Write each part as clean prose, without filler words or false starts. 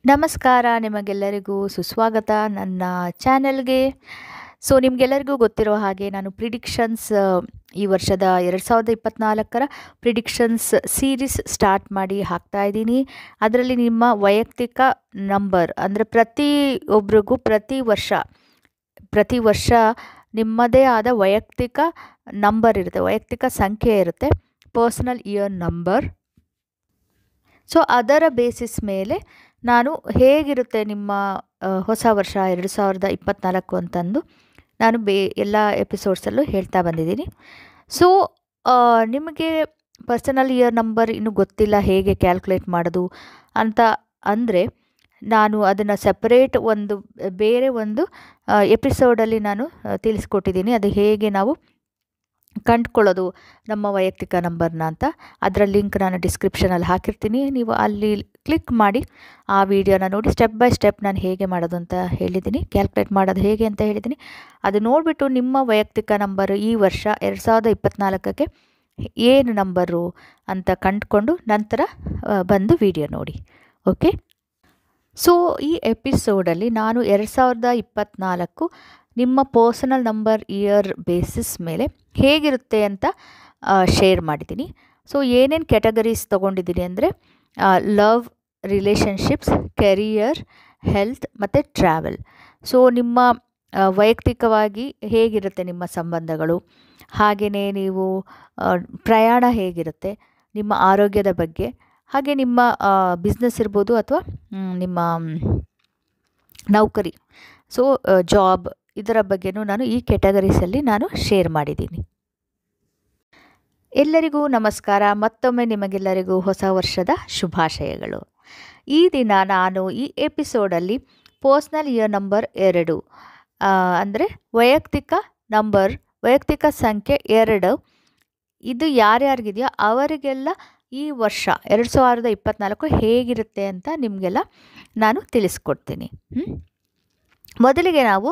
ನಮಸ್ಕಾರ, ನಿಮಗೆಲ್ಲರಿಗೂ ಸುಸ್ವಾಗತ ನನ್ನ ಚಾನೆಲ್ಗೆ. ನಿಮಗೆಲ್ಲರಿಗೂ ಗೊತ್ತಿರೋ ಹಾಗೆ ನಾನು ಪ್ರಿಡಿಕ್ಷನ್ಸ್ ಈ ವರ್ಷದ 2024ರ ಪ್ರಿಡಿಕ್ಷನ್ಸ್ ಸೀರೀಸ್ ಸ್ಟಾರ್ಟ್ ಮಾಡಿ ಹಾಕ್ತಾ ಇದ್ದೀನಿ. ಅದರಲ್ಲಿ ನಿಮ್ಮ ವೈಯಕ್ತಿಕ ನಂಬರ್ ಅಂದರೆ ಪ್ರತಿಯೊಬ್ಬರಿಗೂ ಪ್ರತಿ ವರ್ಷ ನಿಮ್ಮದೇ ಆದ ವೈಯಕ್ತಿಕ ನಂಬರ್ ಇರುತ್ತೆ, ವೈಯಕ್ತಿಕ ಸಂಖ್ಯೆ ಇರುತ್ತೆ, ಪರ್ಸನಲ್ ಇಯರ್ ನಂಬರ್. ಅದರ ಬೇಸಿಸ್ ಮೇಲೆ ನಾನು ಹೇಗಿರುತ್ತೆ ನಿಮ್ಮ ಹೊಸ ವರ್ಷ 2024 ಅಂತಂದು ನಾನು ಎಲ್ಲ ಎಪಿಸೋಡ್ಸಲ್ಲೂ ಹೇಳ್ತಾ ಬಂದಿದ್ದೀನಿ. ನಿಮಗೆ ಪರ್ಸನಲ್ ಇಯರ್ ನಂಬರ್ ಇನ್ನೂ ಗೊತ್ತಿಲ್ಲ ಹೇಗೆ ಕ್ಯಾಲ್ಕುಲೇಟ್ ಮಾಡೋದು ಅಂತ ಅಂದರೆ ನಾನು ಅದನ್ನು ಸೆಪರೇಟ್ ಬೇರೆ ಒಂದು ಎಪಿಸೋಡಲ್ಲಿ ನಾನು ತಿಳಿಸ್ಕೊಟ್ಟಿದ್ದೀನಿ, ಅದು ಹೇಗೆ ನಾವು ಕಂಡುಕೊಳ್ಳೋದು ನಮ್ಮ ವೈಯಕ್ತಿಕ ನಂಬರ್ನ ಅಂತ. ಅದರ ಲಿಂಕ್ ನಾನು ಡಿಸ್ಕ್ರಿಪ್ಷನಲ್ಲಿ ಹಾಕಿರ್ತೀನಿ, ನೀವು ಅಲ್ಲಿ ಕ್ಲಿಕ್ ಮಾಡಿ ಆ ವಿಡಿಯೋನ ನೋಡಿ. ಸ್ಟೆಪ್ ಬೈ ಸ್ಟೆಪ್ ನಾನು ಹೇಗೆ ಮಾಡೋದು ಅಂತ ಹೇಳಿದ್ದೀನಿ, ಕ್ಯಾಲ್ಕುಲೇಟ್ ಮಾಡೋದು ಹೇಗೆ ಅಂತ ಹೇಳಿದ್ದೀನಿ. ಅದು ನೋಡಿಬಿಟ್ಟು ನಿಮ್ಮ ವೈಯಕ್ತಿಕ ನಂಬರು ಈ ವರ್ಷ 2024ಕ್ಕೆ ಏನು ನಂಬರು ಅಂತ ಕಂಡುಕೊಂಡು ನಂತರ ಬಂದು ವಿಡಿಯೋ ನೋಡಿ. ಓಕೆ, ಈ ಎಪಿಸೋಡಲ್ಲಿ ನಾನು 2024 ನಿಮ್ಮ ಪರ್ಸನಲ್ ನಂಬರ್ ಇಯರ್ ಬೇಸಿಸ್ ಮೇಲೆ ಹೇಗಿರುತ್ತೆ ಅಂತ ಶೇರ್ ಮಾಡಿದ್ದೀನಿ. ಏನೇನು ಕ್ಯಾಟಗರೀಸ್ ತೊಗೊಂಡಿದ್ದೀನಿ ಅಂದರೆ ಲವ್, ರಿಲೇಷನ್ಶಿಪ್ಸ್, ಕೆರಿಯರ್, ಹೆಲ್ತ್ ಮತ್ತು ಟ್ರಾವೆಲ್. ನಿಮ್ಮ ವೈಯಕ್ತಿಕವಾಗಿ ಹೇಗಿರುತ್ತೆ ನಿಮ್ಮ ಸಂಬಂಧಗಳು, ಹಾಗೆಯೇ ನೀವು ಪ್ರಯಾಣ ಹೇಗಿರುತ್ತೆ, ನಿಮ್ಮ ಆರೋಗ್ಯದ ಬಗ್ಗೆ, ಹಾಗೆ ನಿಮ್ಮ ಬಿಸ್ನೆಸ್ ಇರ್ಬೋದು ಅಥವಾ ನಿಮ್ಮ ನೌಕರಿ, ಜಾಬ್, ಇದರ ಬಗ್ಗೆನೂ ನಾನು ಈ ಕ್ಯಾಟಗರೀಸಲ್ಲಿ ನಾನು ಶೇರ್ ಮಾಡಿದ್ದೀನಿ. ಎಲ್ಲರಿಗೂ ನಮಸ್ಕಾರ. ಮತ್ತೊಮ್ಮೆ ನಿಮಗೆಲ್ಲರಿಗೂ ಹೊಸ ವರ್ಷದ ಶುಭಾಶಯಗಳು. ಈ ದಿನ ನಾನು ಈ ಎಪಿಸೋಡಲ್ಲಿ ಪರ್ಸ್ನಲ್ ಇಯರ್ ನಂಬರ್ 2 ಅಂದರೆ ವೈಯಕ್ತಿಕ ಸಂಖ್ಯೆ 2 ಇದು ಯಾರ್ಯಾರಿಗಿದೆಯೋ ಅವರಿಗೆಲ್ಲ ಈ ವರ್ಷ 2024 ಹೇಗಿರುತ್ತೆ ಅಂತ ನಿಮಗೆಲ್ಲ ನಾನು ತಿಳಿಸ್ಕೊಡ್ತೀನಿ. ಮೊದಲಿಗೆ ನಾವು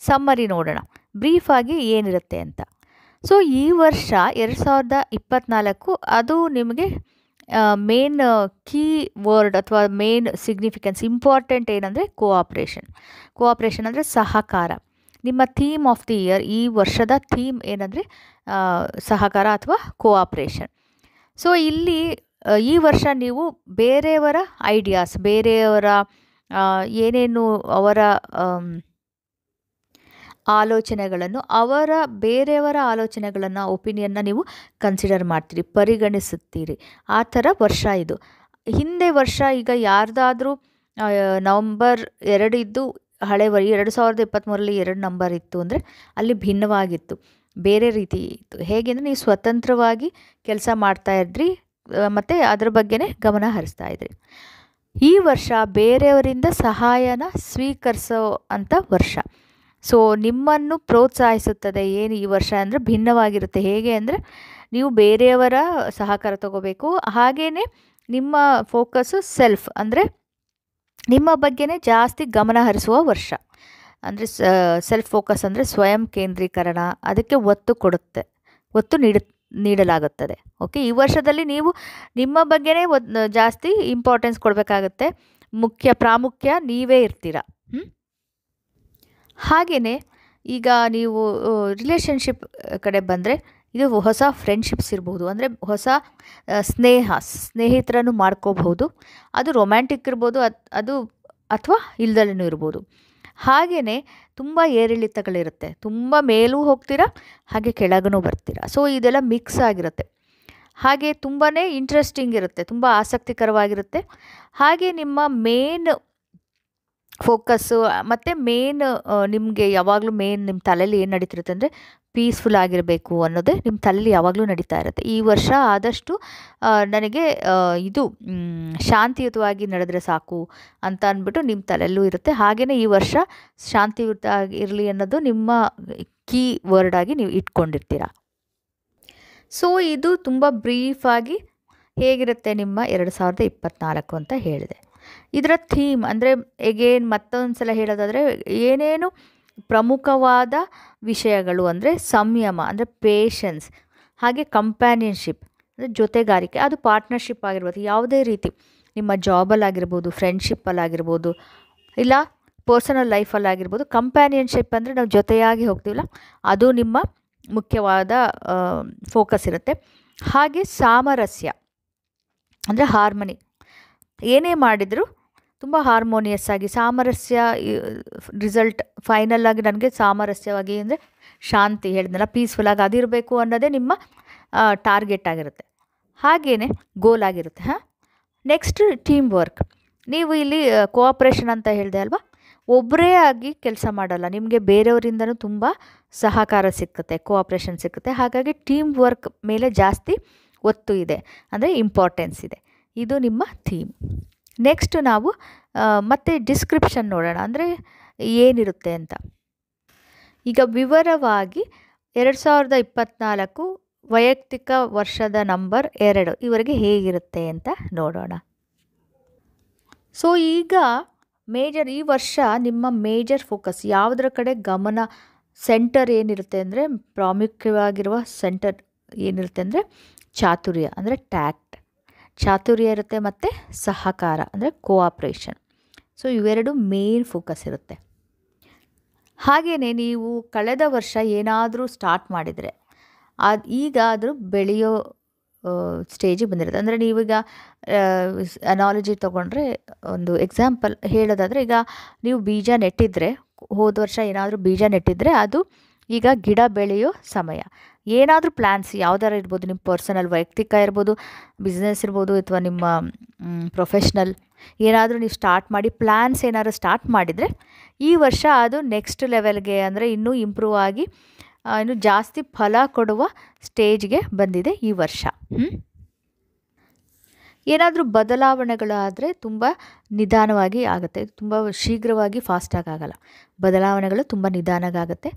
ಸಮ್ಮರಿ ನೋಡೋಣ, ಬ್ರೀಫಾಗಿ ಏನಿರುತ್ತೆ ಅಂತ. ಈ ವರ್ಷ 2024 ಅದು ನಿಮಗೆ ಮೇನ್ ಕೀ ವರ್ಡ್ ಅಥವಾ ಮೇನ್ ಸಿಗ್ನಿಫಿಕೆನ್ಸ್ ಇಂಪಾರ್ಟೆಂಟ್ ಏನಂದರೆ ಕೋಆಪ್ರೇಷನ್ ಅಂದರೆ ಸಹಕಾರ. ನಿಮ್ಮ ಥೀಮ್ ಆಫ್ ದಿ ಇಯರ್, ಈ ವರ್ಷದ ಥೀಮ್ ಏನಂದರೆ ಸಹಕಾರ ಅಥವಾ ಕೋಆಪ್ರೇಷನ್. ಇಲ್ಲಿ ಈ ವರ್ಷ ನೀವು ಬೇರೆಯವರ ಐಡಿಯಾಸ್, ಬೇರೆಯವರ ಏನೇನು ಅವರ ಬೇರೆಯವರ ಆಲೋಚನೆಗಳನ್ನು, ಒಪಿನಿಯನ್ನ ನೀವು ಕನ್ಸಿಡರ್ ಮಾಡ್ತೀರಿ, ಪರಿಗಣಿಸುತ್ತೀರಿ. ಆ ಥರ ವರ್ಷ ಇದು. ಹಿಂದೆ ವರ್ಷ ಈಗ ಯಾರ್ದಾದ್ರೂ ನವಂಬರ್ 2 ಇದ್ದು ಹಳೆ 2023ರಲ್ಲಿ 2 ನಂಬರ್ ಇತ್ತು ಅಂದರೆ ಅಲ್ಲಿ ಭಿನ್ನವಾಗಿತ್ತು, ಬೇರೆ ರೀತಿ ಇತ್ತು. ಹೇಗೆ ಅಂದರೆ ನೀವು ಸ್ವತಂತ್ರವಾಗಿ ಕೆಲಸ ಮಾಡ್ತಾಯಿದ್ರಿ ಮತ್ತು ಅದರ ಬಗ್ಗೆನೇ ಗಮನ ಹರಿಸ್ತಾ ಇದ್ರಿ. ಈ ವರ್ಷ ಬೇರೆಯವರಿಂದ ಸಹಾಯನ ಸ್ವೀಕರಿಸೋ ಅಂಥ ವರ್ಷ. ನಿಮ್ಮನ್ನು ಪ್ರೋತ್ಸಾಹಿಸುತ್ತದೆ. ಏನು ಈ ವರ್ಷ ಅಂದರೆ ಭಿನ್ನವಾಗಿರುತ್ತೆ. ಹೇಗೆ ಅಂದರೆ ನೀವು ಬೇರೆಯವರ ಸಹಕಾರ ತಗೋಬೇಕು, ಹಾಗೆಯೇ ನಿಮ್ಮ ಫೋಕಸ್ಸು ಸೆಲ್ಫ್ ಅಂದರೆ ನಿಮ್ಮ ಬಗ್ಗೆನೇ ಜಾಸ್ತಿ ಗಮನ ಹರಿಸುವ ವರ್ಷ. ಅಂದರೆ ಸೆಲ್ಫ್ ಫೋಕಸ್ ಅಂದರೆ ಸ್ವಯಂ ಕೇಂದ್ರೀಕರಣ, ಅದಕ್ಕೆ ಒತ್ತು ನೀಡಲಾಗುತ್ತದೆ. ಓಕೆ, ಈ ವರ್ಷದಲ್ಲಿ ನೀವು ನಿಮ್ಮ ಬಗ್ಗೆನೇ ಜಾಸ್ತಿ ಇಂಪಾರ್ಟೆನ್ಸ್ ಕೊಡಬೇಕಾಗತ್ತೆ. ಪ್ರಾಮುಖ್ಯ ನೀವೇ ಇರ್ತೀರ. ಹಾಗೆಯೇ ಈಗ ನೀವು ರಿಲೇಷನ್ಶಿಪ್ ಕಡೆ ಬಂದರೆ ಇದು ಹೊಸ ಫ್ರೆಂಡ್ಶಿಪ್ಸ್ ಇರ್ಬೋದು, ಅಂದರೆ ಹೊಸ ಸ್ನೇಹಿತರನ್ನು ಮಾಡ್ಕೋಬಹುದು. ಅದು ರೊಮ್ಯಾಂಟಿಕ್ ಇರ್ಬೋದು, ಅದು ಅಥವಾ ಇಲ್ದಲೂ ಇರ್ಬೋದು. ಹಾಗೆಯೇ ತುಂಬ ಏರಿಳಿತಗಳಿರುತ್ತೆ, ತುಂಬ ಮೇಲೂ ಹೋಗ್ತೀರಾ ಹಾಗೆ ಕೆಳಗೂ ಬರ್ತೀರಾ. ಇದೆಲ್ಲ ಮಿಕ್ಸ್ ಆಗಿರುತ್ತೆ. ಹಾಗೆ ತುಂಬಾ ಇಂಟ್ರೆಸ್ಟಿಂಗ್ ಇರುತ್ತೆ, ತುಂಬ ಆಸಕ್ತಿಕರವಾಗಿರುತ್ತೆ. ಹಾಗೆ ನಿಮ್ಮ ಮೇನ್ ಫೋಕಸ್ಸು ಮತ್ತು ನಿಮಗೆ ಯಾವಾಗಲೂ ನಿಮ್ಮ ತಲೆಯಲ್ಲಿ ಏನು ನಡೀತಿರುತ್ತೆ ಅಂದರೆ ಪೀಸ್ಫುಲ್ ಆಗಿರಬೇಕು ಅನ್ನೋದೇ ನಿಮ್ಮ ತಲೆಯಲ್ಲಿ ಯಾವಾಗಲೂ ನಡೀತಾ ಇರುತ್ತೆ. ಈ ವರ್ಷ ಆದಷ್ಟು ನನಗೆ ಇದು ಶಾಂತಿಯುತವಾಗಿ ನಡೆದರೆ ಸಾಕು ಅಂತ ಅಂದ್ಬಿಟ್ಟು ನಿಮ್ಮ ತಲೆಯಲ್ಲೂ ಇರುತ್ತೆ. ಹಾಗೆಯೇ ಈ ವರ್ಷ ಶಾಂತಿಯುತ ಇರಲಿ ಅನ್ನೋದು ನಿಮ್ಮ ಕೀ ವರ್ಡಾಗಿ ನೀವು ಇಟ್ಕೊಂಡಿರ್ತೀರ. ಇದು ತುಂಬ ಬ್ರೀಫಾಗಿ ಹೇಗಿರುತ್ತೆ ನಿಮ್ಮ 2024 ಅಂತ ಹೇಳಿದೆ. ಇದರ ಥೀಮ್ ಅಂದರೆ ಎಗೇನ್ ಮತ್ತೊಂದು ಸಲ ಹೇಳೋದಾದರೆ ಏನೇನು ಪ್ರಮುಖವಾದ ವಿಷಯಗಳು ಅಂದರೆ ಸಂಯಮ ಅಂದರೆ ಪೇಷನ್ಸ್, ಹಾಗೆ ಕಂಪ್ಯಾನಿಯನ್ಶಿಪ್ ಅಂದರೆ ಜೊತೆಗಾರಿಕೆ, ಅದು ಪಾರ್ಟ್ನರ್ಶಿಪ್ ಆಗಿರ್ಬೋದು, ಯಾವುದೇ ರೀತಿ ನಿಮ್ಮ ಜಾಬಲ್ಲಾಗಿರ್ಬೋದು, ಫ್ರೆಂಡ್ಶಿಪ್ಪಲ್ಲಾಗಿರ್ಬೋದು, ಇಲ್ಲ ಪರ್ಸನಲ್ ಲೈಫಲ್ಲಾಗಿರ್ಬೋದು. ಕಂಪ್ಯಾನಿಯನ್ಶಿಪ್ ಅಂದರೆ ನಾವು ಜೊತೆಯಾಗಿ ಹೋಗ್ತೀವಲ್ಲ, ಅದು ನಿಮ್ಮ ಮುಖ್ಯವಾದ ಫೋಕಸ್ ಇರುತ್ತೆ. ಹಾಗೆ ಸಾಮರಸ್ಯ ಅಂದರೆ ಹಾರ್ಮನಿ, ಏನೇ ಮಾಡಿದರೂ ತುಂಬ ಹಾರ್ಮೋನಿಯಸ್ ಆಗಿ ಸಾಮರಸ್ಯ ರಿಸಲ್ಟ್ ಫೈನಲ್ ಆಗಿ ನನಗೆ ಸಾಮರಸ್ಯವಾಗಿ ಅಂದರೆ ಶಾಂತಿ ಹೇಳಿದ್ನಲ್ಲ, ಪೀಸ್ಫುಲ್ಲಾಗಿ ಅದಿರಬೇಕು ಅನ್ನೋದೇ ನಿಮ್ಮ ಟಾರ್ಗೆಟ್ ಆಗಿರುತ್ತೆ, ಹಾಗೆಯೇ ಗೋಲ್ ಆಗಿರುತ್ತೆ. Next team work. ನೀವು ಇಲ್ಲಿ ಕೋಆಪ್ರೇಷನ್ ಅಂತ ಹೇಳಿದೆ ಅಲ್ವಾ, ಒಬ್ಬರೇ ಆಗಿ ಕೆಲಸ ಮಾಡಲ್ಲ, ನಿಮಗೆ ಬೇರೆಯವರಿಂದನೂ ತುಂಬ ಸಹಕಾರ ಸಿಕ್ಕುತ್ತೆ, ಕೋಆಪ್ರೇಷನ್ ಸಿಕ್ಕುತ್ತೆ. ಹಾಗಾಗಿ ಟೀಮ್ ವರ್ಕ್ ಮೇಲೆ ಜಾಸ್ತಿ ಒತ್ತು ಇದೆ, ಅಂದರೆ ಇಂಪಾರ್ಟೆನ್ಸ್ ಇದೆ. ಇದು ನಿಮ್ಮ ಥೀಮ್. ನೆಕ್ಸ್ಟ್ ನಾವು ಮತ್ತೆ ಡಿಸ್ಕ್ರಿಪ್ಷನ್ ನೋಡೋಣ, ಅಂದರೆ ಏನಿರುತ್ತೆ ಅಂತ. ಈಗ ವಿವರವಾಗಿ 2024 ವೈಯಕ್ತಿಕ ವರ್ಷದ ನಂಬರ್ 2 ಇವರೆಗೆ ಹೇಗಿರುತ್ತೆ ಅಂತ ನೋಡೋಣ. ಸೊ ಈಗ ಈ ವರ್ಷ ನಿಮ್ಮ ಮೇಜರ್ ಫೋಕಸ್ ಯಾವುದರ ಕಡೆ ಗಮನ, ಸೆಂಟರ್ ಏನಿರುತ್ತೆ ಅಂದರೆ, ಪ್ರಾಮುಖ್ಯವಾಗಿರುವ ಸೆಂಟರ್ ಏನಿರುತ್ತೆ ಅಂದರೆ ಚಾತುರ್ಯ ಅಂದರೆ ಟ್ಯಾಕ್ಟ್, ಚಾತುರ್ಯ ಇರುತ್ತೆ, ಮತ್ತು ಸಹಕಾರ ಅಂದರೆ ಕೋಆಪ್ರೇಷನ್. ಸೊ ಇವೆರಡು ಮೇನ್ ಫೋಕಸ್ ಇರುತ್ತೆ. ಹಾಗೆಯೇ ನೀವು ಕಳೆದ ವರ್ಷ ಏನಾದರೂ ಸ್ಟಾರ್ಟ್ ಮಾಡಿದರೆ ಈಗ ಅದು ಬೆಳೆಯೋ ಸ್ಟೇಜಿಗೆ ಬಂದಿರುತ್ತೆ. ಅಂದರೆ ನೀವೀಗ ಅನಾಲಜಿ ತೊಗೊಂಡ್ರೆ, ಒಂದು ಎಕ್ಸಾಂಪಲ್ ಹೇಳೋದಾದರೆ, ಈಗ ನೀವು ಬೀಜ ನೆಟ್ಟಿದ್ದರೆ, ಹೋದ ವರ್ಷ ಏನಾದರೂ ಬೀಜ ನೆಟ್ಟಿದ್ದರೆ ಅದು ಈಗ ಗಿಡ ಬೆಳೆಯೋ ಸಮಯ. ಏನಾದರೂ ಪ್ಲ್ಯಾನ್ಸ್ ಯಾವುದಾರು ಇರ್ಬೋದು, ನಿಮ್ಮ ಪರ್ಸನಲ್ ವೈಯಕ್ತಿಕ ಇರ್ಬೋದು, ಬಿಸ್ನೆಸ್ ಇರ್ಬೋದು, ಅಥವಾ ನಿಮ್ಮ ಪ್ರೊಫೆಷ್ನಲ್ ಏನಾದರೂ ನೀವು ಸ್ಟಾರ್ಟ್ ಮಾಡಿ ಪ್ಲ್ಯಾನ್ಸ್ ಏನಾದರೂ ಸ್ಟಾರ್ಟ್ ಮಾಡಿದರೆ, ಈ ವರ್ಷ ಅದು ನೆಕ್ಸ್ಟ್ ಲೆವೆಲ್ಗೆ ಅಂದರೆ ಇನ್ನೂ ಇಂಪ್ರೂವ್ ಆಗಿ ಇನ್ನು ಜಾಸ್ತಿ ಫಲ ಕೊಡುವ ಸ್ಟೇಜ್ಗೆ ಬಂದಿದೆ ಈ ವರ್ಷ. ಏನಾದರೂ ಬದಲಾವಣೆಗಳಾದರೆ ತುಂಬ ನಿಧಾನವಾಗಿ ಆಗುತ್ತೆ, ತುಂಬ ಶೀಘ್ರವಾಗಿ ಫಾಸ್ಟಾಗಿ ಆಗಲ್ಲ. ಬದಲಾವಣೆಗಳು ತುಂಬ ನಿಧಾನಗಾಗುತ್ತೆ,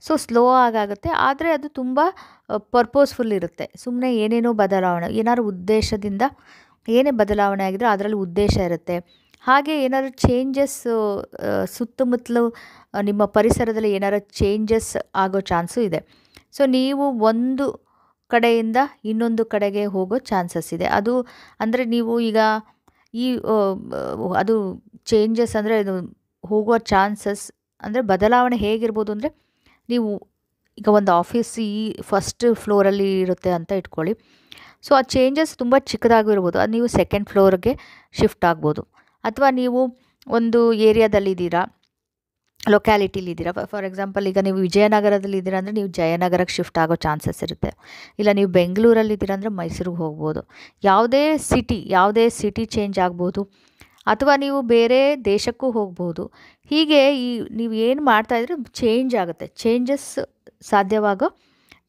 ಸೊ ಸ್ಲೋ ಆಗುತ್ತೆ. ಆದರೆ ಅದು ತುಂಬ ಪರ್ಪೋಸ್ಫುಲ್ ಇರುತ್ತೆ. ಸುಮ್ಮನೆ ಏನೇನೋ ಬದಲಾವಣೆ, ಏನಾದ್ರು ಉದ್ದೇಶದಿಂದ ಏನೇ ಬದಲಾವಣೆ ಆಗಿದ್ರೆ ಅದರಲ್ಲಿ ಉದ್ದೇಶ ಇರುತ್ತೆ. ಹಾಗೆ ಏನಾದರೂ ಚೇಂಜಸ್ ಸುತ್ತಮುತ್ತಲು ನಿಮ್ಮ ಪರಿಸರದಲ್ಲಿ ಏನಾದ್ರು ಚೇಂಜಸ್ ಆಗೋ ಚಾನ್ಸು ಇದೆ. ಸೊ ನೀವು ಒಂದು ಕಡೆಯಿಂದ ಇನ್ನೊಂದು ಕಡೆಗೆ ಹೋಗೋ ಚಾನ್ಸಸ್ ಇದೆ. ಅದು ಅಂದರೆ ನೀವು ಈಗ ಅದು ಚೇಂಜಸ್ ಅಂದರೆ ಇದು ಹೋಗುವ ಚಾನ್ಸಸ್ ಅಂದರೆ ಬದಲಾವಣೆ ಹೇಗಿರ್ಬೋದು ಅಂದರೆ, ನೀವು ಈಗ ಒಂದು ಆಫೀಸ್ ಫಸ್ಟ್ ಫ್ಲೋರಲ್ಲಿ ಇರುತ್ತೆ ಅಂತ ಇಟ್ಕೊಳ್ಳಿ. ಸೊ ಆ ಚೇಂಜಸ್ ತುಂಬ ಚಿಕ್ಕದಾಗಿರ್ಬೋದು, ಅದು ನೀವು ಸೆಕೆಂಡ್ ಫ್ಲೋರ್ಗೆ ಶಿಫ್ಟ್ ಆಗ್ಬೋದು. ಅಥವಾ ನೀವು ಒಂದು ಏರಿಯಾದಲ್ಲಿದ್ದೀರಾ, ಲೊಕ್ಯಾಲಿಟಿಲಿದ್ದೀರಾ. ಫಾರ್ ಎಕ್ಸಾಂಪಲ್, ಈಗ ನೀವು ವಿಜಯನಗರದಲ್ಲಿದ್ದೀರಾ ಅಂದರೆ ನೀವು ಜಯನಗರಕ್ಕೆ ಶಿಫ್ಟ್ ಆಗೋ ಚಾನ್ಸಸ್ ಇರುತ್ತೆ. ಇಲ್ಲ ನೀವು ಬೆಂಗಳೂರಲ್ಲಿದ್ದೀರಾ ಅಂದರೆ ಮೈಸೂರಿಗೆ ಹೋಗ್ಬೋದು. ಯಾವುದೇ ಸಿಟಿ ಚೇಂಜ್ ಆಗ್ಬೋದು, ಅಥವಾ ನೀವು ಬೇರೆ ದೇಶಕ್ಕೂ ಹೋಗ್ಬೋದು. ಹೀಗೆ ನೀವು ಏನು ಮಾಡ್ತಾಯಿದ್ರೆ ಚೇಂಜ್ ಆಗುತ್ತೆ, ಚೇಂಜಸ್ ಸಾಧ್ಯವಾಗೋ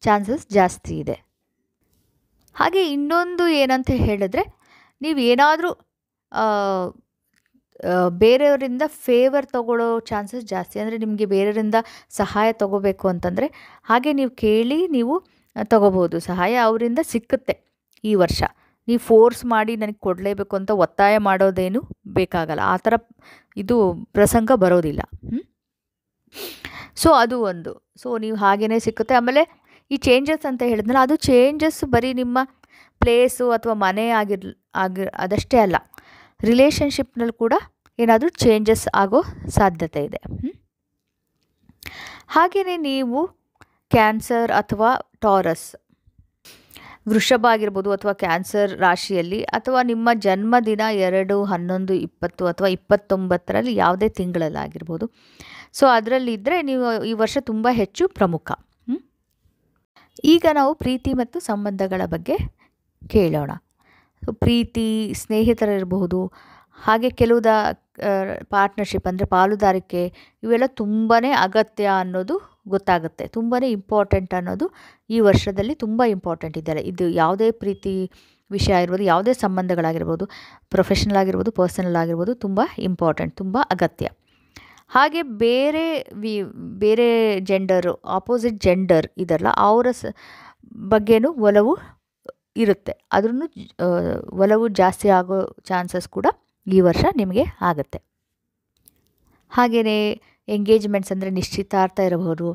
ಚಾನ್ಸಸ್ ಜಾಸ್ತಿ ಇದೆ. ಹಾಗೆ ಇನ್ನೊಂದು ಏನಂತ ಹೇಳಿದ್ರೆ, ನೀವು ಏನಾದರೂ ಬೇರೆಯವರಿಂದ ಫೇವರ್ ತೊಗೊಳ್ಳೋ ಚಾನ್ಸಸ್ ಜಾಸ್ತಿ. ಅಂದರೆ ನಿಮಗೆ ಬೇರೆಯವರಿಂದ ಸಹಾಯ ತೊಗೋಬೇಕು ಅಂತಂದರೆ ಹಾಗೆ ನೀವು ಕೇಳಿ ನೀವು ತೊಗೋಬೋದು, ಸಹಾಯ ಅವರಿಂದ ಸಿಕ್ಕುತ್ತೆ ಈ ವರ್ಷ. ನೀವು ಫೋರ್ಸ್ ಮಾಡಿ ನನಗೆ ಕೊಡಲೇಬೇಕು ಅಂತ ಒತ್ತಾಯ ಮಾಡೋದೇನು ಬೇಕಾಗಲ್ಲ, ಆ ಥರ ಇದು ಪ್ರಸಂಗ ಬರೋದಿಲ್ಲ. ಸೊ ಅದು ಒಂದು. ಸೊ ನೀವು ಹಾಗೇ ಸಿಕ್ಕುತ್ತೆ. ಆಮೇಲೆ ಈ ಚೇಂಜಸ್ ಅಂತ ಹೇಳಿದ್ನಲ್ಲ, ಅದು ಚೇಂಜಸ್ ಬರೀ ನಿಮ್ಮ ಪ್ಲೇಸು ಅಥವಾ ಮನೆ ಅದಷ್ಟೇ ಅಲ್ಲ, ರಿಲೇಷನ್ಶಿಪ್ನಲ್ಲಿ ಕೂಡ ಏನಾದರೂ ಚೇಂಜಸ್ ಆಗೋ ಸಾಧ್ಯತೆ ಇದೆ. ಹಾಗೆಯೇ ನೀವು ಕ್ಯಾನ್ಸರ್ ಅಥವಾ ಟಾರಸ್, ವೃಷಭ ಆಗಿರ್ಬೋದು, ಅಥವಾ ಕ್ಯಾನ್ಸರ್ ರಾಶಿಯಲ್ಲಿ, ಅಥವಾ ನಿಮ್ಮ ಜನ್ಮದಿನ 2, 11, 20 ಅಥವಾ 29ರಲ್ಲಿ ಯಾವುದೇ ತಿಂಗಳಲ್ಲಾಗಿರ್ಬೋದು. ಸೊ ಅದರಲ್ಲಿದ್ದರೆ ನೀವು ಈ ವರ್ಷ ತುಂಬ ಹೆಚ್ಚು ಪ್ರಮುಖ. ಈಗ ನಾವು ಪ್ರೀತಿ ಮತ್ತು ಸಂಬಂಧಗಳ ಬಗ್ಗೆ ಕೇಳೋಣ. ಪ್ರೀತಿ, ಸ್ನೇಹಿತರಿರಬಹುದು, ಹಾಗೆ ಕೆಲವುದ ಪಾರ್ಟ್ನರ್ಶಿಪ್ ಅಂದರೆ ಪಾಲುದಾರಿಕೆ, ಇವೆಲ್ಲ ತುಂಬಾ ಅಗತ್ಯ ಅನ್ನೋದು ಗೊತ್ತಾಗುತ್ತೆ. ತುಂಬಾ ಇಂಪಾರ್ಟೆಂಟ್ ಅನ್ನೋದು ಈ ವರ್ಷದಲ್ಲಿ ತುಂಬ ಇಂಪಾರ್ಟೆಂಟ್ ಇದ್ದಾರೆ. ಇದು ಯಾವುದೇ ಪ್ರೀತಿ ವಿಷಯ ಇರ್ಬೋದು, ಯಾವುದೇ ಸಂಬಂಧಗಳಾಗಿರ್ಬೋದು, ಪ್ರೊಫೆಷ್ನಲ್ ಆಗಿರ್ಬೋದು, ಪರ್ಸನಲ್ ಆಗಿರ್ಬೋದು, ತುಂಬ ಇಂಪಾರ್ಟೆಂಟ್, ತುಂಬ ಅಗತ್ಯ. ಹಾಗೆ ಬೇರೆ ಜೆಂಡರು, ಆಪೋಸಿಟ್ ಜೆಂಡರ್ ಇದರಲ್ಲ, ಅವರ ಬಗ್ಗೆನೂ ಒಲವು ಇರುತ್ತೆ. ಅದನ್ನು ಒಲವು ಜಾಸ್ತಿ ಆಗೋ ಚಾನ್ಸಸ್ ಕೂಡ ಈ ವರ್ಷ ನಿಮಗೆ ಆಗುತ್ತೆ. ಹಾಗೆಯೇ ಎಂಗೇಜ್ಮೆಂಟ್ಸ್ ಅಂದರೆ ನಿಶ್ಚಿತಾರ್ಥ ಇರಬಹುದು,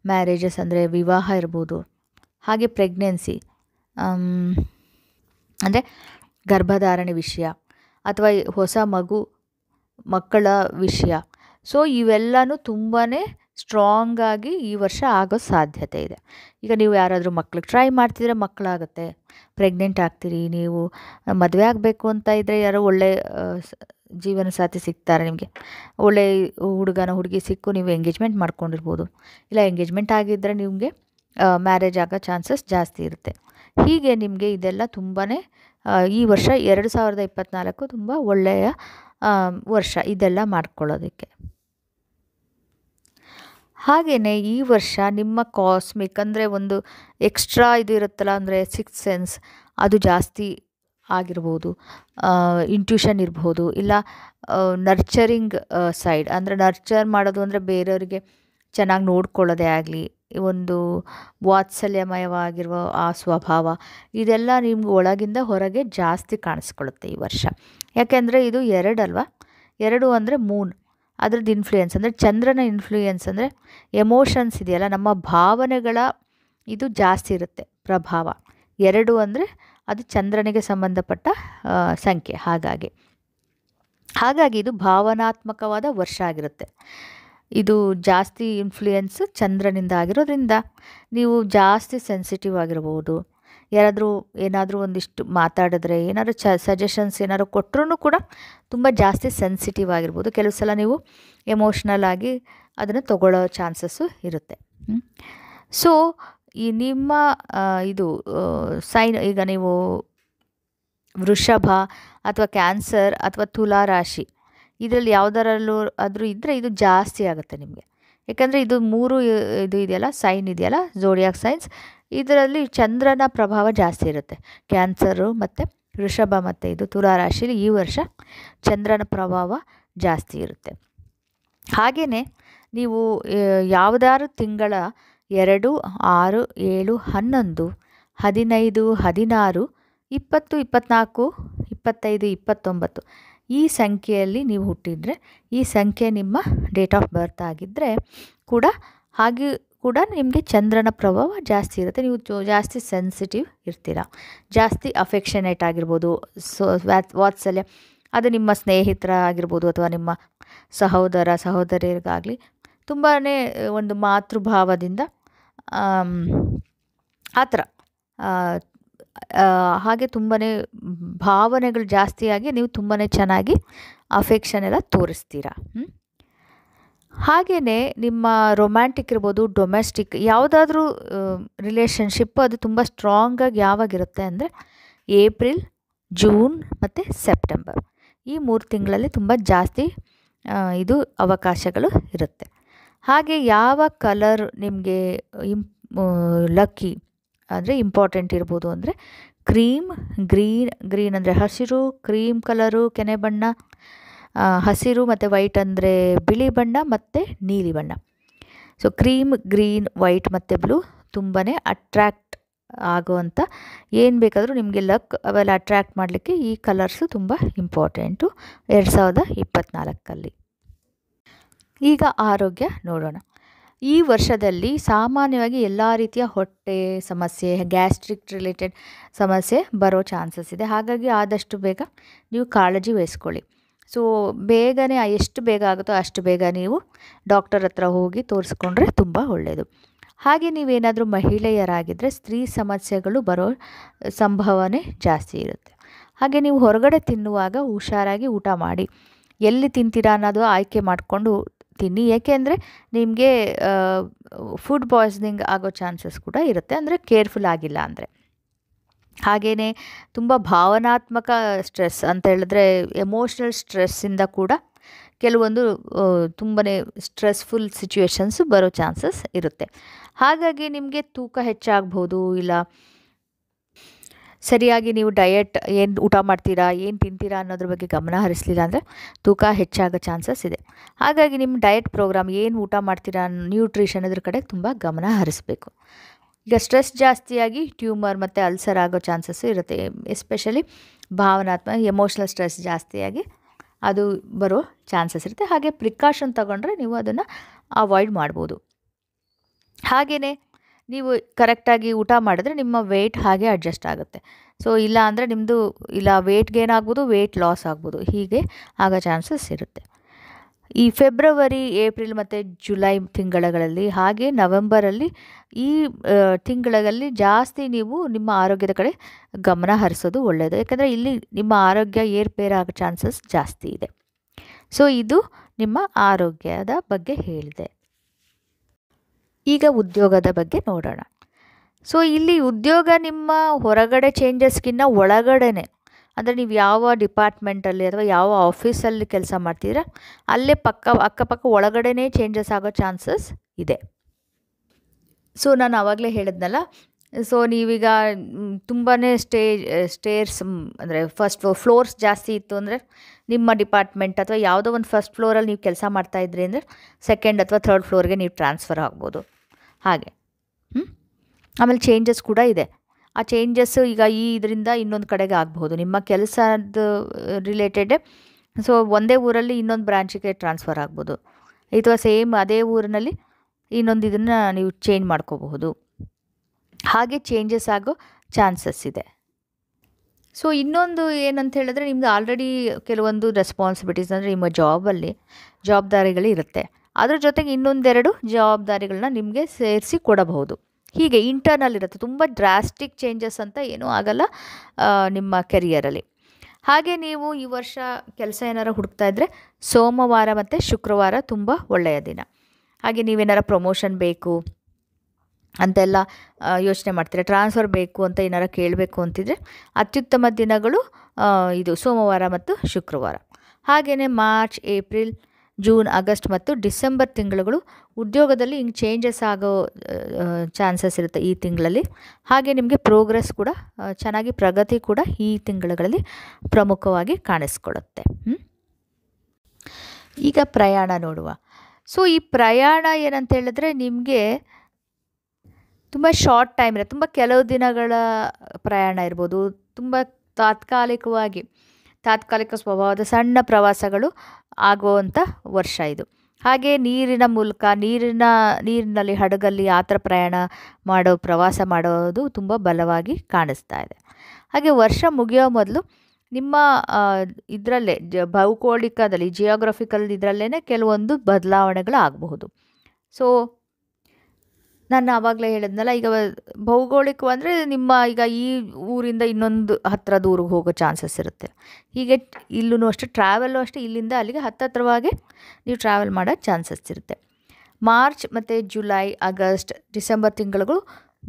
ಮ್ಯಾರೇಜಸ್ ಅಂದರೆ ವಿವಾಹ ಇರ್ಬೋದು, ಹಾಗೆ ಪ್ರೆಗ್ನೆನ್ಸಿ ಅಂದರೆ ಗರ್ಭಧಾರಣೆ ವಿಷಯ ಅಥವಾ ಹೊಸ ಮಕ್ಕಳ ವಿಷಯ. ಸೊ ಇವೆಲ್ಲನೂ ತುಂಬಾ ಸ್ಟ್ರಾಂಗಾಗಿ ಈ ವರ್ಷ ಆಗೋ ಸಾಧ್ಯತೆ ಇದೆ. ಈಗ ನೀವು ಯಾರಾದರೂ ಮಕ್ಳಿಗೆ ಟ್ರೈ ಮಾಡ್ತಿದ್ರೆ ಮಕ್ಕಳಾಗುತ್ತೆ, ಪ್ರೆಗ್ನೆಂಟ್ ಆಗ್ತೀರಿ, ನೀವು ಮದುವೆ ಆಗಬೇಕು ಅಂತ ಇದ್ದರೆ ಯಾರೋ ಒಳ್ಳೆ ಜೀವನ ಸಾಥಿ ಸಿಗ್ತಾರೆ ನಿಮಗೆ, ಒಳ್ಳೆ ಹುಡುಗಿ ಸಿಕ್ಕು ನೀವು ಎಂಗೇಜ್ಮೆಂಟ್ ಮಾಡ್ಕೊಂಡಿರ್ಬೋದು. ಇಲ್ಲ ಎಂಗೇಜ್ಮೆಂಟ್ ಆಗಿದ್ದರೆ ನಿಮಗೆ ಮ್ಯಾರೇಜ್ ಆಗೋ ಚಾನ್ಸಸ್ ಜಾಸ್ತಿ ಇರುತ್ತೆ. ಹೀಗೆ ನಿಮಗೆ ಇದೆಲ್ಲ ತುಂಬಾ ಈ ವರ್ಷ 2024 ತುಂಬ ಒಳ್ಳೆಯ ವರ್ಷ ಇದೆಲ್ಲ ಮಾಡ್ಕೊಳ್ಳೋದಕ್ಕೆ. ಹಾಗೆಯೇ ಈ ವರ್ಷ ನಿಮ್ಮ ಕಾಸ್ಮಿಕ್ ಅಂದರೆ ಒಂದು ಎಕ್ಸ್ಟ್ರಾ ಇದು ಇರುತ್ತಲ್ಲ, ಅಂದರೆ ಸಿಕ್ಸ್ ಸೆನ್ಸ್ ಅದು ಜಾಸ್ತಿ ಆಗಿರ್ಬೋದು, ಇಂಟ್ಯೂಷನ್ ಇರ್ಬೋದು, ಇಲ್ಲ ನರ್ಚರಿಂಗ್ ಸೈಡ್ ಅಂದರೆ ನರ್ಚರ್ ಮಾಡೋದು ಅಂದರೆ ಬೇರೆಯವರಿಗೆ ಚೆನ್ನಾಗಿ ನೋಡ್ಕೊಳ್ಳೋದೇ ಆಗಲಿ, ಒಂದು ವಾತ್ಸಲ್ಯಮಯವಾಗಿರುವ ಆ ಸ್ವಭಾವ ಇದೆಲ್ಲ ನಿಮ್ಗೆ ಒಳಗಿಂದ ಹೊರಗೆ ಜಾಸ್ತಿ ಕಾಣಿಸ್ಕೊಳ್ಳುತ್ತೆ ಈ ವರ್ಷ. ಯಾಕೆಂದರೆ ಇದು 2 ಅಲ್ವಾ, 2 ಅಂದರೆ ಮೂನ್, ಅದ್ರದ್ದು ಇನ್ಫ್ಲೂಯೆನ್ಸ್ ಅಂದರೆ ಚಂದ್ರನ ಇನ್ಫ್ಲೂಯೆನ್ಸ್ ಅಂದರೆ ಎಮೋಷನ್ಸ್ ಇದೆಯಲ್ಲ, ನಮ್ಮ ಭಾವನೆಗಳ ಇದು ಜಾಸ್ತಿ ಇರುತ್ತೆ ಪ್ರಭಾವ. 2 ಅಂದರೆ ಅದು ಚಂದ್ರನಿಗೆ ಸಂಬಂಧಪಟ್ಟ ಸಂಖ್ಯೆ. ಹಾಗಾಗಿ ಇದು ಭಾವನಾತ್ಮಕವಾದ ವರ್ಷ ಆಗಿರುತ್ತೆ. ಇದು ಜಾಸ್ತಿ ಇನ್ಫ್ಲೂಯೆನ್ಸ್ ಚಂದ್ರನಿಂದ ಆಗಿರೋದ್ರಿಂದ ನೀವು ಜಾಸ್ತಿ ಸೆನ್ಸಿಟಿವ್ ಆಗಿರ್ಬೋದು. ಏನಾದರೂ ಒಂದಿಷ್ಟು ಮಾತಾಡಿದ್ರೆ, ಏನಾದರೂ ಸಜೆಷನ್ಸ್ ಏನಾದ್ರು ಕೊಟ್ಟರೂ ಕೂಡ ತುಂಬ ಜಾಸ್ತಿ ಸೆನ್ಸಿಟಿವ್ ಆಗಿರ್ಬೋದು. ಕೆಲವು ಸಲ ನೀವು ಎಮೋಷ್ನಲ್ ಆಗಿ ಅದನ್ನು ತಗೊಳ್ಳೋ ಚಾನ್ಸಸ್ಸು ಇರುತ್ತೆ. ಸೊ ಈ ನಿಮ್ಮ ಇದು ಸೈನ್, ಈಗ ನೀವು ವೃಷಭ ಅಥವಾ ಕ್ಯಾನ್ಸರ್ ಅಥವಾ ತುಲಾ ರಾಶಿ ಇದರಲ್ಲಿ ಯಾವುದರಲ್ಲೂ ಆದರೂ ಇದ್ದರೆ ಇದು ಜಾಸ್ತಿ ಆಗುತ್ತೆ ನಿಮಗೆ. ಯಾಕಂದರೆ ಇದು 3 ಇದು ಇದೆಯಲ್ಲ, ಸೈನ್ ಇದೆಯಲ್ಲ, ಝೋಡಿಯಾಕ್ ಸೈನ್ಸ್, ಇದರಲ್ಲಿ ಚಂದ್ರನ ಪ್ರಭಾವ ಜಾಸ್ತಿ ಇರುತ್ತೆ. ಕ್ಯಾನ್ಸರು ಮತ್ತು ವೃಷಭ ಮತ್ತು ಇದು ತುಲಾ ರಾಶಿಲಿ ಈ ವರ್ಷ ಚಂದ್ರನ ಪ್ರಭಾವ ಜಾಸ್ತಿ ಇರುತ್ತೆ. ಹಾಗೆಯೇ ನೀವು ಯಾವುದಾದ್ರು ತಿಂಗಳ 2, 6, 7, 11, 15, 16, 20, 24, 25, 29 ಈ ಸಂಖ್ಯೆಯಲ್ಲಿ ನೀವು ಹುಟ್ಟಿದರೆ, ಈ ಸಂಖ್ಯೆ ನಿಮ್ಮ ಡೇಟ್ ಆಫ್ ಬರ್ತ್ ಆಗಿದ್ದರೆ ಹಾಗೆ ಕೂಡ ನಿಮಗೆ ಚಂದ್ರನ ಪ್ರಭಾವ ಜಾಸ್ತಿ ಇರುತ್ತೆ. ನೀವು ಜಾಸ್ತಿ ಸೆನ್ಸಿಟಿವ್ ಇರ್ತೀರ, ಜಾಸ್ತಿ ಅಫೆಕ್ಷನೇಟ್ ಆಗಿರ್ಬೋದು, ವಾತ್ಸಲ್ಯ ಅದು ನಿಮ್ಮ ಸ್ನೇಹಿತರ ಆಗಿರ್ಬೋದು ಅಥವಾ ನಿಮ್ಮ ಸಹೋದರಿಯರಿಗಾಗಲಿ ತುಂಬಾ ಒಂದು ಮಾತೃಭಾವದಿಂದ ಆ ಥರ ಹಾಗೆ ತುಂಬಾ ಭಾವನೆಗಳು ಜಾಸ್ತಿಯಾಗಿ ನೀವು ತುಂಬಾ ಚೆನ್ನಾಗಿ ಅಫೆಕ್ಷನ್ ಎಲ್ಲ ತೋರಿಸ್ತೀರ. ಹಾಗೆಯೇ ನಿಮ್ಮ ರೊಮ್ಯಾಂಟಿಕ್ ಇರ್ಬೋದು, ಡೊಮೆಸ್ಟಿಕ್ ಯಾವುದಾದ್ರೂ ರಿಲೇಷನ್ಶಿಪ್ ಅದು ತುಂಬ ಸ್ಟ್ರಾಂಗಾಗಿ ಯಾವಾಗಿರುತ್ತೆ ಅಂದರೆ ಏಪ್ರಿಲ್, ಜೂನ್ ಮತ್ತು ಸೆಪ್ಟೆಂಬರ್ ಈ 3 ತಿಂಗಳಲ್ಲಿ ತುಂಬ ಜಾಸ್ತಿ ಇದು ಅವಕಾಶಗಳು ಇರುತ್ತೆ. ಹಾಗೆ ಯಾವ ಕಲರ್ ನಿಮಗೆ ಲಕ್ಕಿ ಅಂದರೆ ಇಂಪಾರ್ಟೆಂಟ್ ಇರ್ಬೋದು ಅಂದರೆ ಗ್ರೀನ್ ಅಂದರೆ ಹಸಿರು, ಕ್ರೀಮ್ ಕಲರು ಕೆನೆ ಬಣ್ಣ, ಹಸಿರು ಮತ್ತು ವೈಟ್ ಅಂದರೆ ಬಿಳಿ ಬಣ್ಣ ಮತ್ತು ನೀಲಿ ಬಣ್ಣ. ಸೊ ಗ್ರೀನ್, ವೈಟ್ ಮತ್ತು ಬ್ಲೂ ತುಂಬಾ ಅಟ್ರ್ಯಾಕ್ಟ್ ಆಗುವಂಥ, ಏನು ಬೇಕಾದರೂ ನಿಮಗೆ ಲಕ್ ಅವೆಲ್ಲ ಅಟ್ರ್ಯಾಕ್ಟ್ ಮಾಡಲಿಕ್ಕೆ ಈ ಕಲರ್ಸು ತುಂಬ ಇಂಪಾರ್ಟೆಂಟು 2024. ಈಗ ಆರೋಗ್ಯ ನೋಡೋಣ. ಈ ವರ್ಷದಲ್ಲಿ ಸಾಮಾನ್ಯವಾಗಿ ಎಲ್ಲ ರೀತಿಯ ಹೊಟ್ಟೆ ಸಮಸ್ಯೆ, ಗ್ಯಾಸ್ಟ್ರಿಕ್ ರಿಲೇಟೆಡ್ ಸಮಸ್ಯೆ ಬರೋ ಚಾನ್ಸಸ್ ಇದೆ. ಹಾಗಾಗಿ ಆದಷ್ಟು ಬೇಗ ನೀವು ಕಾಳಜಿ ವಹಿಸ್ಕೊಳ್ಳಿ. ಸೊ ಬೇಗನೆ ಎಷ್ಟು ಬೇಗ ಆಗುತ್ತೋ ಅಷ್ಟು ಬೇಗ ನೀವು ಡಾಕ್ಟರ್ ಹತ್ರ ಹೋಗಿ ತೋರಿಸ್ಕೊಂಡ್ರೆ ತುಂಬ ಒಳ್ಳೆಯದು. ಹಾಗೆ ನೀವೇನಾದರೂ ಮಹಿಳೆಯರಾಗಿದ್ದರೆ ಸ್ತ್ರೀ ಸಮಸ್ಯೆಗಳು ಬರೋ ಸಂಭವನೆ ಜಾಸ್ತಿ ಇರುತ್ತೆ. ಹಾಗೆ ನೀವು ಹೊರಗಡೆ ತಿನ್ನುವಾಗ ಹುಷಾರಾಗಿ ಊಟ ಮಾಡಿ, ಎಲ್ಲಿ ತಿಂತೀರಾ ಅನ್ನೋದು ಆಯ್ಕೆ ಮಾಡಿಕೊಂಡು ತಿನ್ನಿ. ಏಕೆಂದರೆ ನಿಮಗೆ ಫುಡ್ ಪಾಯ್ಸನಿಂಗ್ ಆಗೋ ಚಾನ್ಸಸ್ ಕೂಡ ಇರುತ್ತೆ, ಅಂದರೆ ಕೇರ್ಫುಲ್ ಆಗಿಲ್ಲ ಅಂದರೆ. ಹಾಗೆಯೇ ತುಂಬ ಭಾವನಾತ್ಮಕ ಸ್ಟ್ರೆಸ್ ಅಂತ ಹೇಳಿದ್ರೆ ಎಮೋಷ್ನಲ್ ಸ್ಟ್ರೆಸ್ಸಿಂದ ಕೂಡ ಕೆಲವೊಂದು ತುಂಬಾ ಸ್ಟ್ರೆಸ್ಫುಲ್ ಸಿಚುವೇಶನ್ಸು ಬರೋ ಚಾನ್ಸಸ್ ಇರುತ್ತೆ. ಹಾಗಾಗಿ ನಿಮಗೆ ತೂಕ ಹೆಚ್ಚಾಗ್ಬೋದು, ಇಲ್ಲ ಸರಿಯಾಗಿ ನೀವು ಡಯಟ್ ಏನು ಊಟ ಮಾಡ್ತೀರಾ, ಏನು ತಿಂತೀರಾ ಅನ್ನೋದ್ರ ಬಗ್ಗೆ ಗಮನ ಹರಿಸಲಿಲ್ಲ ಅಂದರೆ ತೂಕ ಹೆಚ್ಚಾಗೋ ಚಾನ್ಸಸ್ ಇದೆ. ಹಾಗಾಗಿ ನಿಮ್ಮ ಡಯಟ್ ಪ್ರೋಗ್ರಾಮ್ ಏನು ಊಟ ಮಾಡ್ತೀರಾ, ನ್ಯೂಟ್ರಿಷನ್ ಅದ್ರ ಕಡೆ ತುಂಬ ಗಮನ ಹರಿಸಬೇಕು. ಈಗ ಸ್ಟ್ರೆಸ್ ಜಾಸ್ತಿಯಾಗಿ ಟ್ಯೂಮರ್ ಮತ್ತು ಅಲ್ಸರ್ ಆಗೋ ಚಾನ್ಸಸ್ಸು ಇರುತ್ತೆ. ಎಸ್ಪೆಷಲಿ ಭಾವನಾತ್ಮಕ ಎಮೋಷ್ನಲ್ ಸ್ಟ್ರೆಸ್ ಜಾಸ್ತಿಯಾಗಿ ಅದು ಬರೋ ಚಾನ್ಸಸ್ ಇರುತ್ತೆ. ಹಾಗೆ ಪ್ರಿಕಾಷನ್ ತಗೊಂಡ್ರೆ ನೀವು ಅದನ್ನು ಅವಾಯ್ಡ್ ಮಾಡ್ಬೋದು. ಹಾಗೆಯೇ ನೀವು ಕರೆಕ್ಟಾಗಿ ಊಟ ಮಾಡಿದ್ರೆ ನಿಮ್ಮ ವೆಯ್ಟ್ ಹಾಗೆ ಅಡ್ಜಸ್ಟ್ ಆಗುತ್ತೆ. ಸೊ ಇಲ್ಲ ಅಂದರೆ ನಿಮ್ಮದು ಇಲ್ಲ ವೆಯ್ಟ್ ಗೇನ್ ಆಗ್ಬೋದು, ವೆಯ್ಟ್ ಲಾಸ್ ಆಗ್ಬೋದು, ಹೀಗೆ ಆಗೋ ಚಾನ್ಸಸ್ ಇರುತ್ತೆ. ಈ ಫೆಬ್ರವರಿ, ಏಪ್ರಿಲ್ ಮತ್ತು ಜುಲೈ ತಿಂಗಳಲ್ಲಿ ಹಾಗೆ ನವೆಂಬರಲ್ಲಿ ಈ ತಿಂಗಳಲ್ಲಿ ಜಾಸ್ತಿ ನೀವು ನಿಮ್ಮ ಆರೋಗ್ಯದ ಕಡೆ ಗಮನ ಹರಿಸೋದು ಒಳ್ಳೆಯದು. ಯಾಕಂದರೆ ಇಲ್ಲಿ ನಿಮ್ಮ ಆರೋಗ್ಯ ಏರ್ಪೇರ್ ಆಗೋ ಚಾನ್ಸಸ್ ಜಾಸ್ತಿ ಇದೆ. ಸೊ ಇದು ನಿಮ್ಮ ಆರೋಗ್ಯದ ಬಗ್ಗೆ ಹೇಳಿದೆ. ಈಗ ಉದ್ಯೋಗದ ಬಗ್ಗೆ ನೋಡೋಣ. ಸೊ ಇಲ್ಲಿ ಉದ್ಯೋಗ ನಿಮ್ಮ ಹೊರಗಡೆ ಚೇಂಜಸ್ಗಿನ್ನ ಒಳಗಡೆನೆ, ಅಂದರೆ ನೀವು ಯಾವ ಡಿಪಾರ್ಟ್ಮೆಂಟಲ್ಲಿ ಅಥವಾ ಯಾವ ಆಫೀಸಲ್ಲಿ ಕೆಲಸ ಮಾಡ್ತಿದ್ದೀರಾ ಅಲ್ಲೇ ಅಕ್ಕಪಕ್ಕ ಒಳಗಡೆನೇ ಚೇಂಜಸ್ ಆಗೋ ಚಾನ್ಸಸ್ ಇದೆ. ಸೊ ನಾನು ಆವಾಗಲೇ ಹೇಳಿದ್ನಲ್ಲ, ಸೊ ನೀವೀಗ ತುಂಬಾ ಸ್ಟೇರ್ಸ್ ಅಂದರೆ ಫಸ್ಟ್ ಫ್ಲೋರ್ಸ್ ಜಾಸ್ತಿ ಇತ್ತು ಅಂದರೆ ನಿಮ್ಮ ಡಿಪಾರ್ಟ್ಮೆಂಟ್ ಅಥವಾ ಯಾವುದೋ ಒಂದು ಫಸ್ಟ್ ಫ್ಲೋರಲ್ಲಿ ನೀವು ಕೆಲಸ ಮಾಡ್ತಾಯಿದ್ರಿ ಅಂದರೆ ಸೆಕೆಂಡ್ ಅಥವಾ ಥರ್ಡ್ ಫ್ಲೋರ್ಗೆ ನೀವು ಟ್ರಾನ್ಸ್ಫರ್ ಆಗ್ಬೋದು. ಹಾಗೆ ಆಮೇಲೆ ಚೇಂಜಸ್ ಕೂಡ ಇದೆ. ಆ ಚೇಂಜಸ್ಸು ಈಗ ಇದರಿಂದ ಇನ್ನೊಂದು ಕಡೆಗೆ ಆಗ್ಬೋದು, ನಿಮ್ಮ ಕೆಲಸದ ರಿಲೇಟೆಡ್. ಸೊ ಒಂದೇ ಊರಲ್ಲಿ ಇನ್ನೊಂದು ಬ್ರಾಂಚಿಗೆ ಟ್ರಾನ್ಸ್ಫರ್ ಆಗ್ಬೋದು, ಅಥವಾ ಸೇಮ್ ಅದೇ ಊರಿನಲ್ಲಿ ಇನ್ನೊಂದು ಇದನ್ನು ನೀವು ಚೇಂಜ್ ಮಾಡ್ಕೋಬಹುದು. ಹಾಗೆ ಚೇಂಜಸ್ ಆಗೋ ಚಾನ್ಸಸ್ ಇದೆ. ಸೊ ಇನ್ನೊಂದು ಏನಂತ ಹೇಳಿದ್ರೆ, ನಿಮ್ಮದು ಆಲ್ರೆಡಿ ಕೆಲವೊಂದು ರೆಸ್ಪಾನ್ಸಿಬಿಲಿಟೀಸ್ ಅಂದರೆ ನಿಮ್ಮ ಜವಾಬ್ದಾರಿಗಳು ಇರುತ್ತೆ. ಅದ್ರ ಜೊತೆಗೆ ಇನ್ನೊಂದೆರಡು ಜವಾಬ್ದಾರಿಗಳನ್ನ ನಿಮಗೆ ಸೇರಿಸಿ ಕೊಡಬಹುದು. ಹೀಗೆ ಇಂಟರ್ನಲ್ ಇರುತ್ತೆ. ತುಂಬ ಡ್ರಾಸ್ಟಿಕ್ ಚೇಂಜಸ್ ಅಂತ ಏನೂ ಆಗಲ್ಲ ನಿಮ್ಮ ಕೆರಿಯರಲ್ಲಿ. ಹಾಗೆ ನೀವು ಈ ವರ್ಷ ಕೆಲಸ ಏನಾರು ಹುಡುಕ್ತಾ ಇದ್ದರೆ ಸೋಮವಾರ ಮತ್ತು ಶುಕ್ರವಾರ ತುಂಬ ಒಳ್ಳೆಯ ದಿನ. ಹಾಗೆ ನೀವೇನಾರು ಪ್ರಮೋಷನ್ ಬೇಕು ಅಂತೆಲ್ಲ ಯೋಚನೆ ಮಾಡ್ತೀರಾ, ಟ್ರಾನ್ಸ್ಫರ್ ಬೇಕು ಅಂತ ಏನಾರು ಕೇಳಬೇಕು ಅಂತಿದ್ರೆ ಅತ್ಯುತ್ತಮ ದಿನಗಳು ಇದು ಸೋಮವಾರ ಮತ್ತು ಶುಕ್ರವಾರ. ಹಾಗೆಯೇ ಮಾರ್ಚ್, ಏಪ್ರಿಲ್, ಜೂನ್, ಆಗಸ್ಟ್ ಮತ್ತು ಡಿಸೆಂಬರ್ ತಿಂಗಳುಗಳು ಉದ್ಯೋಗದಲ್ಲಿ ಹಿಂಗೆ ಚೇಂಜಸ್ ಆಗೋ ಚಾನ್ಸಸ್ ಇರುತ್ತೆ ಈ ತಿಂಗಳಲ್ಲಿ. ಹಾಗೆ ನಿಮಗೆ ಪ್ರೋಗ್ರೆಸ್ ಕೂಡ ಚೆನ್ನಾಗಿ ಪ್ರಗತಿ ಕೂಡ ಈ ತಿಂಗಳುಗಳಲ್ಲಿ ಪ್ರಮುಖವಾಗಿ ಕಾಣಿಸ್ಕೊಳ್ಳುತ್ತೆ. ಈಗ ಪ್ರಯಾಣ ನೋಡುವ. ಸೊ ಈ ಪ್ರಯಾಣ ಏನಂತ ಹೇಳಿದ್ರೆ ನಿಮಗೆ ತುಂಬ ಶಾರ್ಟ್ ಟೈಮ್ ಇರುತ್ತೆ, ತುಂಬ ಕೆಲವು ದಿನಗಳ ಪ್ರಯಾಣ ಇರ್ಬೋದು, ತುಂಬ ತಾತ್ಕಾಲಿಕ ಸ್ವಭಾವದ ಸಣ್ಣ ಪ್ರವಾಸಗಳು ಆಗುವಂಥ ವರ್ಷ ಇದು. ಹಾಗೆ ನೀರಿನ ಮೂಲಕ ನೀರಿನಲ್ಲಿ ಹಡಗಲ್ಲಿ ಆ ಥರ ಪ್ರವಾಸ ಮಾಡೋದು ತುಂಬ ಬಲವಾಗಿ ಕಾಣಿಸ್ತಾ ಇದೆ. ಹಾಗೆ ವರ್ಷ ಮುಗಿಯೋ ಮೊದಲು ನಿಮ್ಮ ಇದರಲ್ಲೇ ಭೌಗೋಳಿಕದಲ್ಲಿ ಜಿಯೋಗ್ರಫಿಕಲ್ ಇದರಲ್ಲೇ ಕೆಲವೊಂದು ಬದಲಾವಣೆಗಳು ಆಗಬಹುದು. ಸೊ ನಾನು ಆವಾಗಲೇ ಹೇಳಿದ್ನಲ್ಲ, ಈಗ ಭೌಗೋಳಿಕ ಅಂದರೆ ನಿಮ್ಮ ಈಗ ಈ ಊರಿಂದ ಇನ್ನೊಂದು ಹತ್ತಿರ ದೂರಿಗೆ ಹೋಗೋ ಚಾನ್ಸಸ್ ಇರುತ್ತೆ. ಹೀಗೆ ಇಲ್ಲೂ ಅಷ್ಟೇ, ಟ್ರಾವೆಲ್ಲು ಅಷ್ಟೇ, ಇಲ್ಲಿಂದ ಅಲ್ಲಿಗೆ ಹತ್ತಿರವಾಗಿ ನೀವು ಟ್ರಾವೆಲ್ ಮಾಡೋ ಚಾನ್ಸಸ್ ಇರುತ್ತೆ. ಮಾರ್ಚ್ ಮತ್ತು ಜುಲೈ, ಆಗಸ್ಟ್, ಡಿಸೆಂಬರ್ ತಿಂಗಳು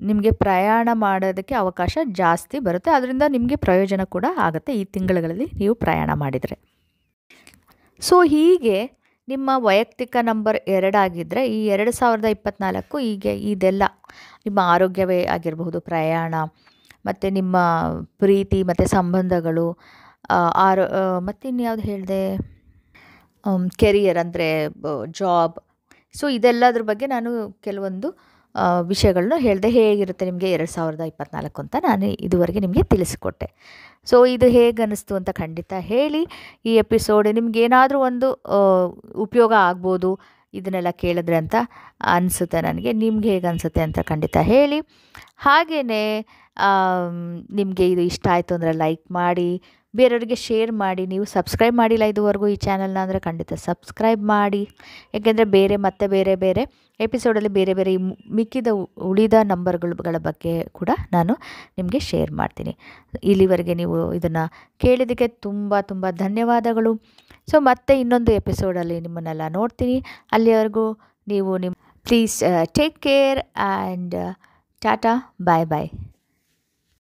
ನಿಮಗೆ ಪ್ರಯಾಣ ಮಾಡೋದಕ್ಕೆ ಅವಕಾಶ ಜಾಸ್ತಿ ಬರುತ್ತೆ. ಅದರಿಂದ ನಿಮಗೆ ಪ್ರಯೋಜನ ಕೂಡ ಆಗುತ್ತೆ ಈ ತಿಂಗಳುಗಳಲ್ಲಿ ನೀವು ಪ್ರಯಾಣ ಮಾಡಿದರೆ. ಸೊ ಹೀಗೆ ನಿಮ್ಮ ವೈಯಕ್ತಿಕ ನಂಬರ್ 2 ಆಗಿದ್ದರೆ ಈ 2024 ಹೀಗೆ ಇದೆಲ್ಲ ನಿಮ್ಮ ಆರೋಗ್ಯವೇ ಆಗಿರಬಹುದು, ಪ್ರಯಾಣ ಮತ್ತು ನಿಮ್ಮ ಪ್ರೀತಿ ಮತ್ತು ಸಂಬಂಧಗಳು, ಮತ್ತು ಇನ್ಯಾವುದು ಹೇಳಿದೆ, ಕೆರಿಯರ್ ಅಂದರೆ ಜಾಬ್. ಸೊ ಇದೆಲ್ಲದ್ರ ಬಗ್ಗೆ ನಾನು ಕೆಲವೊಂದು ವಿಷಯಗಳನ್ನ ಹೇಳಿದೆ. ಹೇಗಿರುತ್ತೆ ನಿಮಗೆ 2024 ಅಂತ ನಾನು ಇದುವರೆಗೆ ನಿಮಗೆ ತಿಳಿಸಿಕೊಟ್ಟೆ. ಸೊ ಇದು ಹೇಗೆ ಅನ್ನಿಸ್ತು ಅಂತ ಖಂಡಿತ ಹೇಳಿ. ಈ ಎಪಿಸೋಡ್ ನಿಮಗೇನಾದರೂ ಒಂದು ಉಪಯೋಗ ಆಗ್ಬೋದು ಇದನ್ನೆಲ್ಲ ಕೇಳಿದ್ರೆ ಅಂತ ಅನಿಸುತ್ತೆ ನನಗೆ. ನಿಮ್ಗೆ ಹೇಗೆ ಅನಿಸುತ್ತೆ ಅಂತ ಖಂಡಿತ ಹೇಳಿ. ಹಾಗೆಯೇ ನಿಮಗೆ ಇದು ಇಷ್ಟ ಆಯಿತು ಅಂದರೆ ಲೈಕ್ ಮಾಡಿ, ಬೇರೆಯವರಿಗೆ ಶೇರ್ ಮಾಡಿ. ನೀವು ಸಬ್ಸ್ಕ್ರೈಬ್ ಮಾಡಿಲ್ಲ ಇದುವರೆಗೂ ಈ ಚಾನಲ್ನ ಅಂದರೆ ಖಂಡಿತ ಸಬ್ಸ್ಕ್ರೈಬ್ ಮಾಡಿ. ಏಕೆಂದರೆ ಬೇರೆ ಬೇರೆ ಎಪಿಸೋಡಲ್ಲಿ ಬೇರೆ ಮಿಕ್ಕಿದ ಉಳಿದ ನಂಬರ್ಗಳ ಬಗ್ಗೆ ಕೂಡ ನಾನು ನಿಮಗೆ ಶೇರ್ ಮಾಡ್ತೀನಿ. ಇಲ್ಲಿವರೆಗೆ ನೀವು ಇದನ್ನು ಕೇಳಿದ್ದಕ್ಕೆ ತುಂಬ ಧನ್ಯವಾದಗಳು. ಸೊ ಮತ್ತೆ ಇನ್ನೊಂದು ಎಪಿಸೋಡಲ್ಲಿ ನಿಮ್ಮನ್ನೆಲ್ಲ ನೋಡ್ತೀನಿ. ಅಲ್ಲಿವರೆಗೂ ನೀವು please take care and tata, bye.